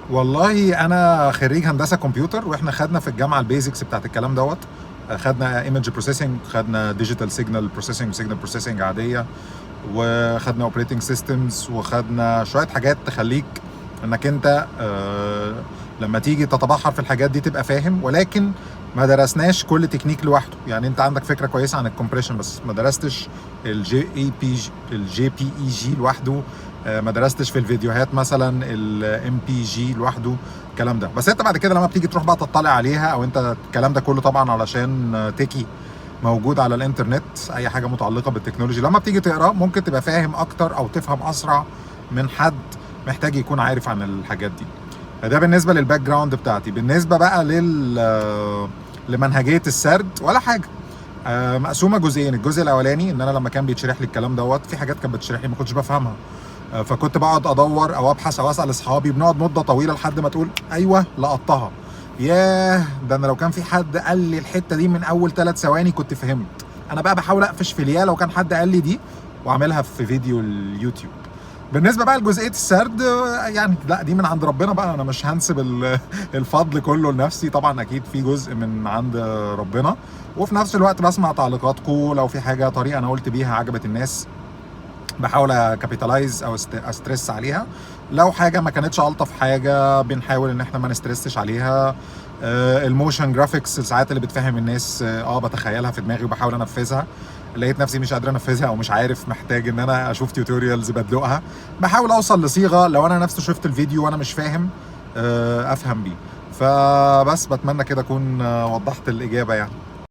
والله انا خريج هندسه كمبيوتر، واحنا خدنا في الجامعه البيزكس بتاعت الكلام دوت. خدنا ايمج بروسيسنج، خدنا ديجيتال سيجنال بروسيسنج وسيجنال بروسيسنج عاديه، وخدنا اوبريتنج سيستمز، وخدنا شويه حاجات تخليك انك انت لما تيجي تتبحر في الحاجات دي تبقى فاهم. ولكن ما درسناش كل تكنيك لوحده. يعني انت عندك فكره كويسه عن الكومبريشن، بس ما درستش الجي بي اي جي لوحده. ما درستش في الفيديوهات مثلا الام بي جي لوحده، الكلام ده. بس انت بعد كده لما بتيجي تروح بقى تطلع عليها، او انت الكلام ده كله طبعا علشان تكي موجود على الانترنت، اي حاجه متعلقه بالتكنولوجي لما بتيجي تقرا ممكن تبقى فاهم اكتر او تفهم اسرع من حد محتاج يكون عارف عن الحاجات دي. ده بالنسبه للباك جراوند بتاعتي. بالنسبه بقى لمنهجيه السرد ولا حاجه. مقسومه جزئين. الجزء الاولاني ان انا لما كان بيتشرح لي الكلام دوت، في حاجات كانت بتشرح لي ما كنتش بفهمها، فكنت بقعد ادور او ابحث او اسال اصحابي، بنقعد مده طويله لحد ما تقول ايوه لقطتها. ياه، ده انا لو كان في حد قال لي الحته دي من اول 3 ثواني كنت فهمت. انا بقى بحاول اقفش في اليا لو كان حد قال لي دي، واعملها في فيديو اليوتيوب. بالنسبه بقى لجزئيه السرد، يعني لا، دي من عند ربنا بقى. انا مش هنسب الفضل كله لنفسي، طبعا اكيد في جزء من عند ربنا. وفي نفس الوقت بسمع تعليقاتكم، لو في حاجه طريقه انا قلت بيها عجبت الناس بحاول اكابيتالايز او استرس عليها. لو حاجه ما كانتش الطف حاجه بنحاول ان احنا ما نسترسش عليها. الموشن جرافيكس ساعات اللي بتفهم الناس بتخيلها في دماغي وبحاول انفذها. لقيت نفسي مش قادر انفذها او مش عارف، محتاج ان انا اشوف توتوريالز بدلقها. بحاول اوصل لصيغه لو انا نفسي شفت الفيديو وانا مش فاهم افهم بيه. فبس بتمنى كده اكون وضحت الاجابه يعني.